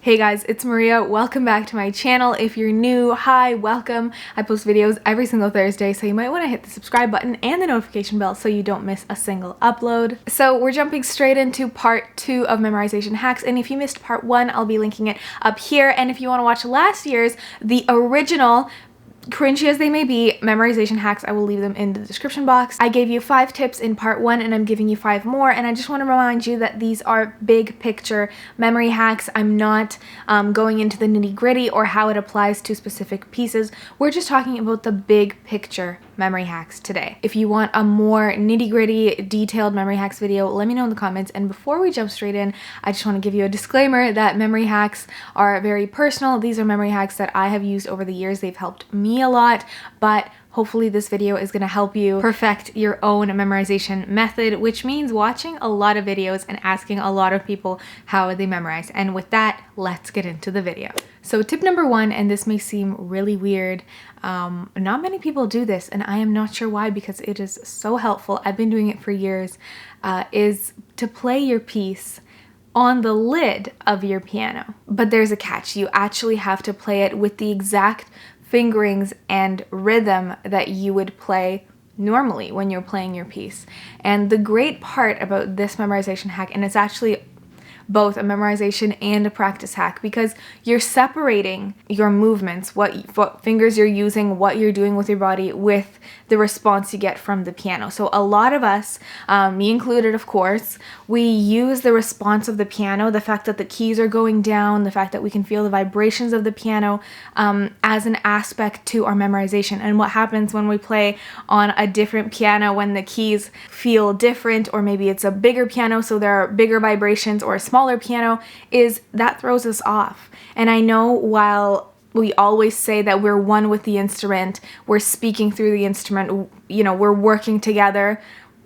Hey guys, it's Mariya. Welcome back to my channel. If you're new, hi, welcome. I post videos every single Thursday, so you might want to hit the subscribe button and the notification bell so you don't miss a single upload. So we're jumping straight into part 2 of memorization hacks, and if you missed part 1, I'll be linking it up here. And if you want to watch last year's, the original, cringy as they may be, memorization hacks, I will leave them in the description box. I gave you 5 tips in part 1 and I'm giving you 5 more, and I just want to remind you that these are big picture memory hacks. I'm not going into the nitty-gritty or how it applies to specific pieces. We're just talking about the big picture memory hacks today. If you want a more nitty-gritty, detailed memory hacks video, let me know in the comments. And before we jump straight in, I just want to give you a disclaimer that memory hacks are very personal. These are memory hacks that I have used over the years. They've helped me a lot, but hopefully this video is going to help you perfect your own memorization method, which means watching a lot of videos and asking a lot of people how they memorize. And with that, let's get into the video. So tip number 1, and this may seem really weird, not many people do this, and I am not sure why because it is so helpful. I've been doing it for years, is to play your piece on the lid of your piano. But there's a catch. You actually have to play it with the exact fingerings and rhythm that you would play normally when you're playing your piece. And the great part about this memorization hack, and it's actually both a memorization and a practice hack, because you're separating your movements, what fingers you're using, what you're doing with your body, with the response you get from the piano. So a lot of us, me included of course, we use the response of the piano, the fact that the keys are going down, the fact that we can feel the vibrations of the piano as an aspect to our memorization. And what happens when we play on a different piano, when the keys feel different, or maybe it's a bigger piano so there are bigger vibrations, or a smaller piano, is that throws us off. And I know while we always say that we're one with the instrument, we're speaking through the instrument, you know, we're working together,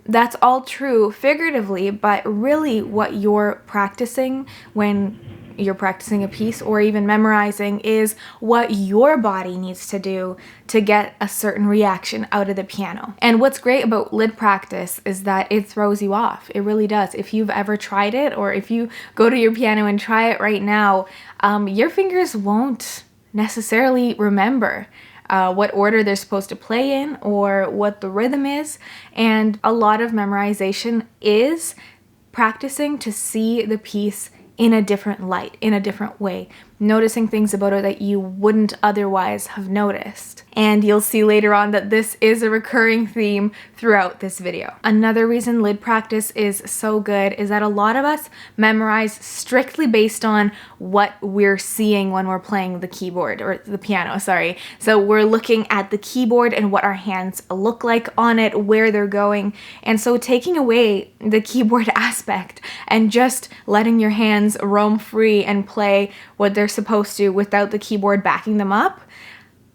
that's all true figuratively, but really what you're practicing when you're practicing a piece or even memorizing is what your body needs to do to get a certain reaction out of the piano. And what's great about lid practice is that it throws you off. It really does. If you've ever tried it, or if you go to your piano and try it right now, your fingers won't necessarily remember what order they're supposed to play in or what the rhythm is. And a lot of memorization is practicing to see the piece in a different light, in a different way, noticing things about it that you wouldn't otherwise have noticed. And you'll see later on that this is a recurring theme throughout this video. Another reason lid practice is so good is that a lot of us memorize strictly based on what we're seeing when we're playing the keyboard, or the piano, sorry. So we're looking at the keyboard and what our hands look like on it, where they're going. And so taking away the keyboard aspect and just letting your hands roam free and play what they're supposed to without the keyboard backing them up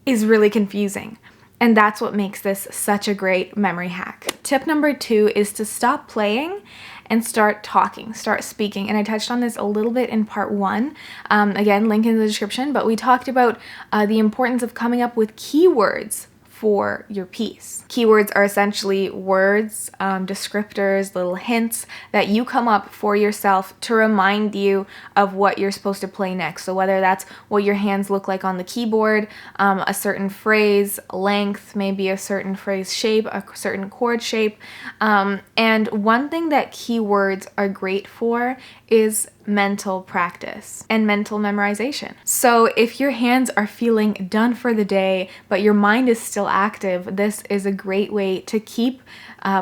is really confusing. And that's what makes this such a great memory hack. Tip number 2 is to stop playing and start talking, start speaking. And I touched on this a little bit in part 1. Again, link in the description, but we talked about the importance of coming up with keywords for your piece. Keywords are essentially words, descriptors, little hints that you come up for yourself to remind you of what you're supposed to play next. So whether that's what your hands look like on the keyboard, a certain phrase length, maybe a certain phrase shape, a certain chord shape. And one thing that keywords are great for is mental practice and mental memorization. So if your hands are feeling done for the day, but your mind is still active, this is a great way to keep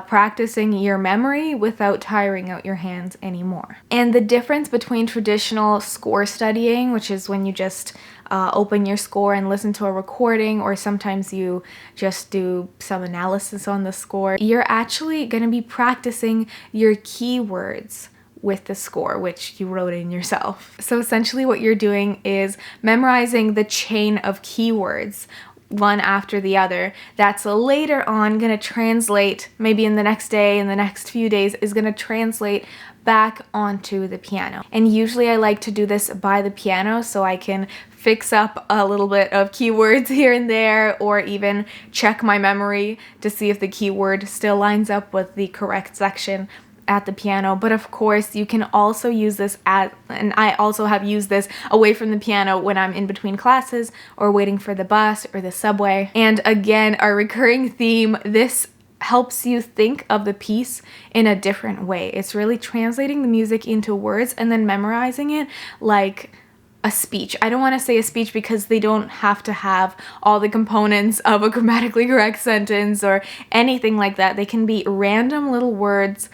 practicing your memory without tiring out your hands anymore. And the difference between traditional score studying, which is when you just open your score and listen to a recording, or sometimes you just do some analysis on the score, you're actually going to be practicing your keywords with the score, which you wrote in yourself. So essentially what you're doing is memorizing the chain of keywords, one after the other, that's later on going to translate, maybe in the next day, in the next few days, is going to translate back onto the piano. And usually I like to do this by the piano so I can fix up a little bit of keywords here and there, or even check my memory to see if the keyword still lines up with the correct section at the piano, but of course you can also use this and I also have used this away from the piano when I'm in between classes or waiting for the bus or the subway. And again, our recurring theme, this helps you think of the piece in a different way. It's really translating the music into words and then memorizing it like a speech. I don't want to say a speech because they don't have to have all the components of a grammatically correct sentence or anything like that. They can be random little words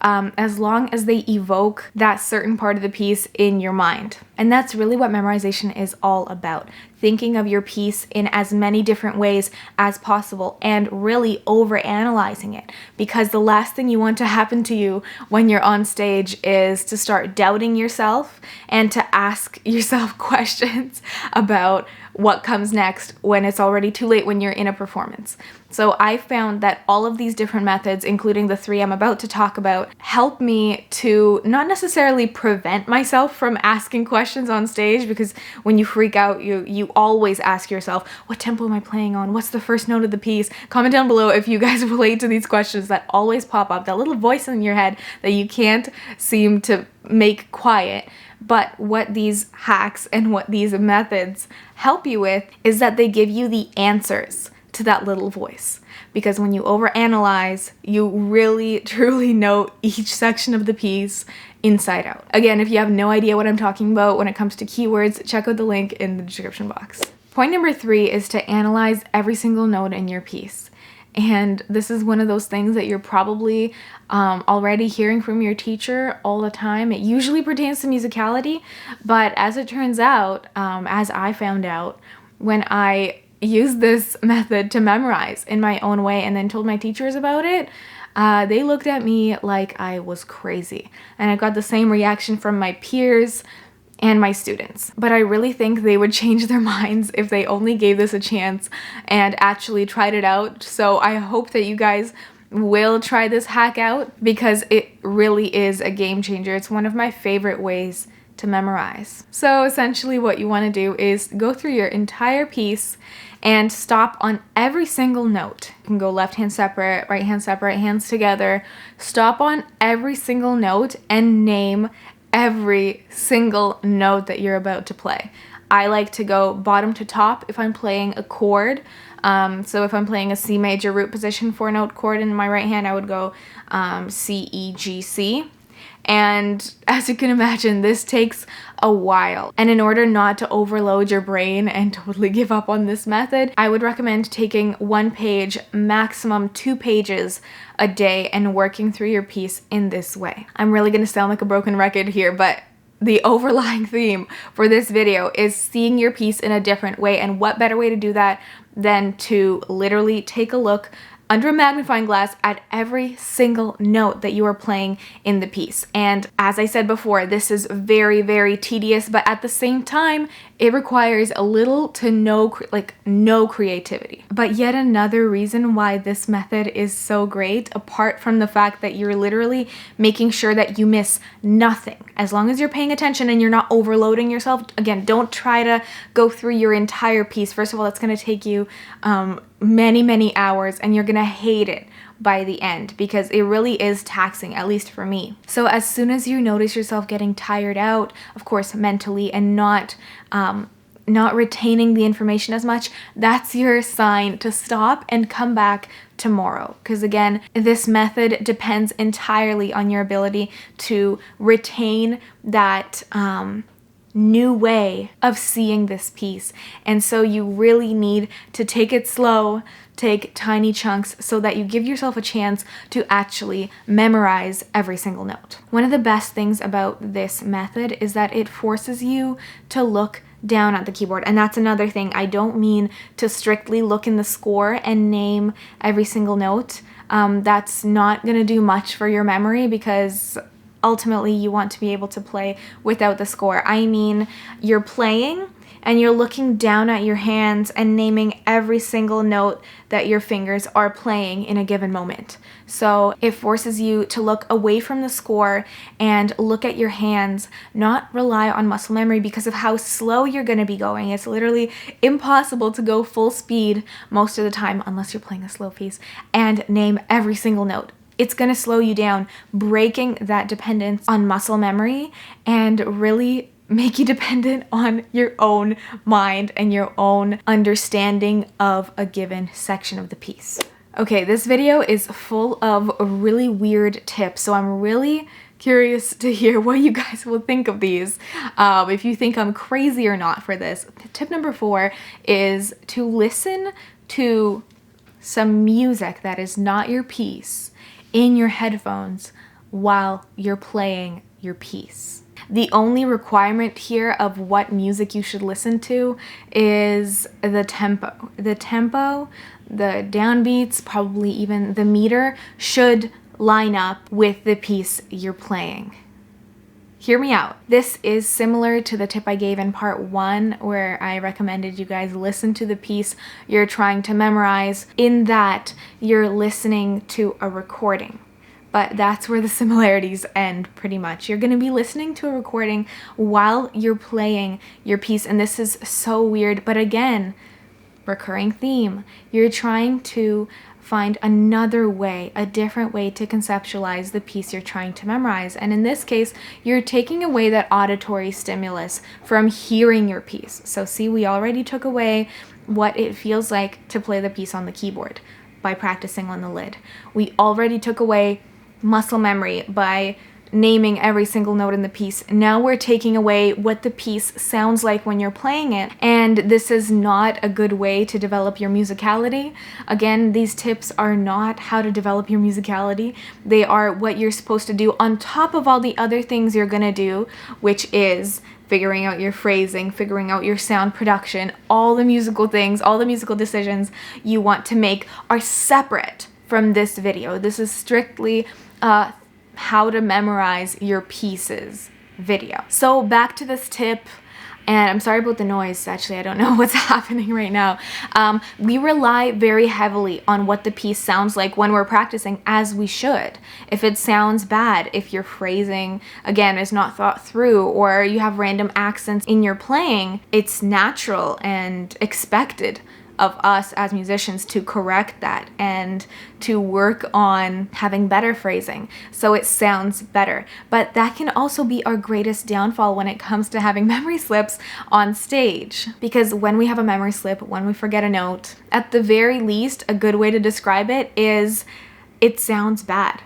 as long as they evoke that certain part of the piece in your mind. And that's really what memorization is all about. Thinking of your piece in as many different ways as possible and really overanalyzing it, because the last thing you want to happen to you when you're on stage is to start doubting yourself and to ask yourself questions about what comes next when it's already too late when you're in a performance. So I found that all of these different methods, including the three I'm about to talk about, help me to not necessarily prevent myself from asking questions on stage, because when you freak out, you always ask yourself, what tempo am I playing on? What's the first note of the piece? Comment down below if you guys relate to these questions that always pop up, that little voice in your head that you can't seem to make quiet. But what these hacks and what these methods help you with is that they give you the answers to that little voice. Because when you overanalyze, you really truly know each section of the piece inside out. Again, if you have no idea what I'm talking about when it comes to keywords, check out the link in the description box. Point number 3 is to analyze every single note in your piece. And this is one of those things that you're probably already hearing from your teacher all the time. It usually pertains to musicality, but as it turns out, as I found out, when I used this method to memorize in my own way and then told my teachers about it, they looked at me like I was crazy. And I got the same reaction from my peers and my students. But I really think they would change their minds if they only gave this a chance and actually tried it out. So I hope that you guys will try this hack out, because it really is a game changer. It's one of my favorite ways to memorize. So essentially what you want to do is go through your entire piece and stop on every single note. You can go left hand separate, right hand separate, hands together. Stop on every single note and name every single note that you're about to play. I like to go bottom to top if I'm playing a chord. So if I'm playing a C major root position 4-note chord in my right hand, I would go C, E, G, C. And as you can imagine, this takes a while. And in order not to overload your brain and totally give up on this method, I would recommend taking 1 page, maximum 2 pages a day and working through your piece in this way. I'm really gonna sound like a broken record here, but the overlying theme for this video is seeing your piece in a different way. And what better way to do that than to literally take a look under a magnifying glass at every single note that you are playing in the piece. And as I said before, this is very, very tedious, but at the same time, it requires a little to no creativity. But yet another reason why this method is so great, apart from the fact that you're literally making sure that you miss nothing, as long as you're paying attention and you're not overloading yourself. Again, don't try to go through your entire piece. First of all, it's going to take you many hours, and you're going to hate it by the end, because it really is taxing, at least for me. So as soon as you notice yourself getting tired out, of course mentally, and not retaining the information as much, that's your sign to stop and come back tomorrow. Because again, this method depends entirely on your ability to retain that new way of seeing this piece. And so you really need to take it slow, take tiny chunks, so that you give yourself a chance to actually memorize every single note. One of the best things about this method is that it forces you to look down at the keyboard. And that's another thing. I don't mean to strictly look in the score and name every single note. That's not going to do much for your memory, because ultimately you want to be able to play without the score. I mean, you're playing and you're looking down at your hands and naming every single note that your fingers are playing in a given moment. So it forces you to look away from the score and look at your hands, not rely on muscle memory because of how slow you're going to be going. It's literally impossible to go full speed most of the time, unless you're playing a slow piece, and name every single note. it's going to slow you down, breaking that dependence on muscle memory and really make you dependent on your own mind and your own understanding of a given section of the piece. Okay, this video is full of really weird tips, so I'm really curious to hear what you guys will think of these. If you think I'm crazy or not for this. Tip number 4 is to listen to some music that is not your piece in your headphones while you're playing your piece. The only requirement here of what music you should listen to is the tempo. The tempo, the downbeats, probably even the meter should line up with the piece you're playing. Hear me out. This is similar to the tip I gave in part 1 where I recommended you guys listen to the piece you're trying to memorize, in that you're listening to a recording. But that's where the similarities end pretty much. You're gonna be listening to a recording while you're playing your piece, and this is so weird, but again, recurring theme. You're trying to find another way, a different way to conceptualize the piece you're trying to memorize. And in this case, you're taking away that auditory stimulus from hearing your piece. So see, we already took away what it feels like to play the piece on the keyboard by practicing on the lid. We already took away muscle memory by naming every single note in the piece. Now we're taking away what the piece sounds like when you're playing it, and this is not a good way to develop your musicality. Again, these tips are not how to develop your musicality. They are what you're supposed to do on top of all the other things you're gonna do, which is figuring out your phrasing, figuring out your sound production. All the musical things, all the musical decisions you want to make are separate from this video. This is strictly how to memorize your pieces video. So back to this tip, and I'm sorry about the noise, actually I don't know what's happening right now. We rely very heavily on what the piece sounds like when we're practicing, as we should. If it sounds bad, if your phrasing, again, is not thought through, or you have random accents in your playing, it's natural and expected of us as musicians to correct that and to work on having better phrasing so it sounds better. But that can also be our greatest downfall when it comes to having memory slips on stage. Because when we have a memory slip, when we forget a note, at the very least, a good way to describe it is it sounds bad.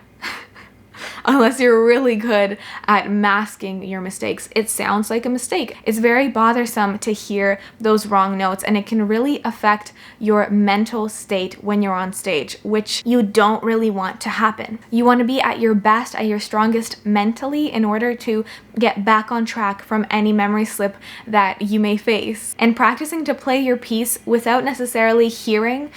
Unless you're really good at masking your mistakes, it sounds like a mistake. It's very bothersome to hear those wrong notes, and it can really affect your mental state when you're on stage, which you don't really want to happen. You want to be at your best, at your strongest mentally, in order to get back on track from any memory slip that you may face. And practicing to play your piece without necessarily hearing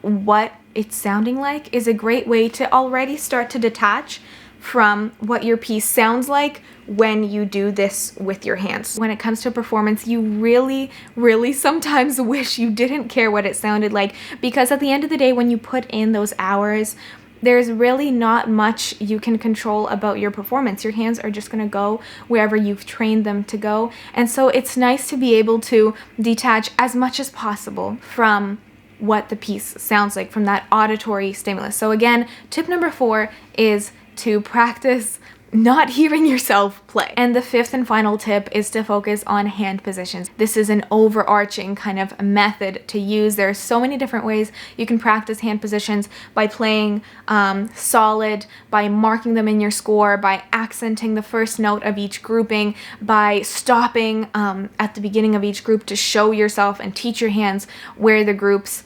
what it's sounding like is a great way to already start to detach from what your piece sounds like when you do this with your hands. When it comes to performance, you really, really sometimes wish you didn't care what it sounded like, because at the end of the day, when you put in those hours, there's really not much you can control about your performance. Your hands are just gonna go wherever you've trained them to go. And so it's nice to be able to detach as much as possible from what the piece sounds like, from that auditory stimulus. So again, tip number 4 is to practice not hearing yourself play. And the 5th and final tip is to focus on hand positions. This is an overarching kind of method to use. There are so many different ways you can practice hand positions: by playing solid, by marking them in your score, by accenting the first note of each grouping, by stopping at the beginning of each group to show yourself and teach your hands where the groups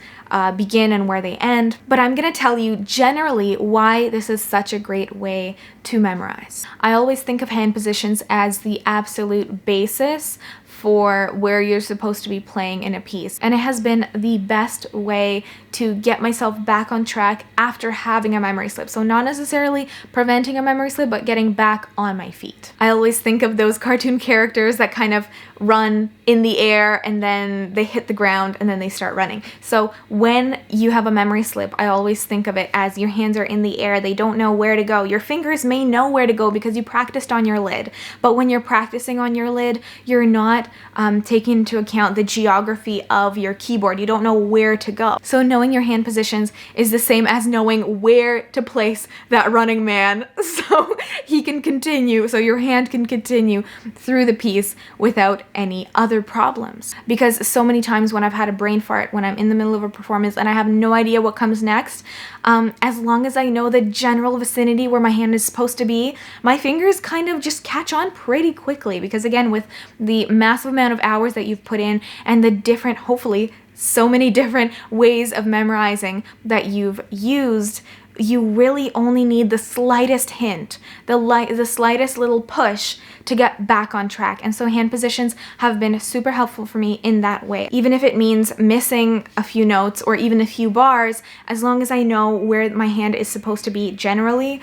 begin and where they end. But I'm gonna tell you generally why this is such a great way to memorize. I always think of hand positions as the absolute basis for where you're supposed to be playing in a piece. And it has been the best way to get myself back on track after having a memory slip. So not necessarily preventing a memory slip, but getting back on my feet. I always think of those cartoon characters that kind of run in the air and then they hit the ground and then they start running. So when you have a memory slip, I always think of it as your hands are in the air. They don't know where to go. Your fingers may know where to go because you practiced on your lid. But when you're practicing on your lid, you're not taking into account the geography of your keyboard. You don't know where to go. So knowing your hand positions is the same as knowing where to place that running man so he can continue, so your hand can continue through the piece without any other problems. Because so many times when I've had a brain fart, when I'm in the middle of a performance and I have no idea what comes next, as long as I know the general vicinity where my hand is supposed to be, my fingers kind of just catch on pretty quickly. Because again, with the massive amount of hours that you've put in and the different, hopefully, so many different ways of memorizing that you've used, you really only need the slightest hint, the slightest little push to get back on track. And so hand positions have been super helpful for me in that way. Even if it means missing a few notes or even a few bars, as long as I know where my hand is supposed to be generally,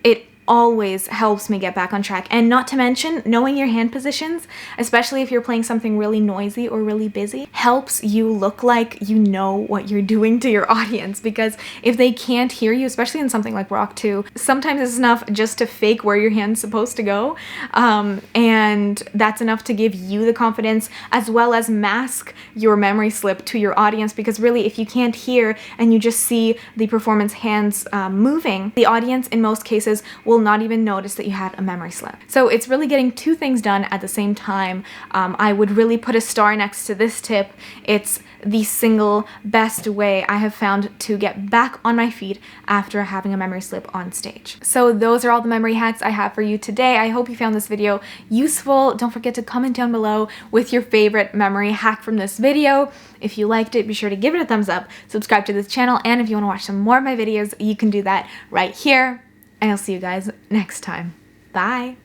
it always helps me get back on track. And not to mention, knowing your hand positions, especially if you're playing something really noisy or really busy, helps you look like you know what you're doing to your audience. Because if they can't hear you, especially in something like Rock 2, sometimes it's enough just to fake where your hand's supposed to go. And that's enough to give you the confidence as well as mask your memory slip to your audience. Because really, if you can't hear and you just see the performance hands moving, the audience in most cases will not even notice that you had a memory slip. So it's really getting two things done at the same time. I would really put a star next to this tip. It's the single best way I have found to get back on my feet after having a memory slip on stage. So those are all the memory hacks I have for you today. I hope you found this video useful. Don't forget to comment down below with your favorite memory hack from this video. If you liked it, be sure to give it a thumbs up, subscribe to this channel, and if you want to watch some more of my videos, you can do that right here. And I'll see you guys next time. Bye.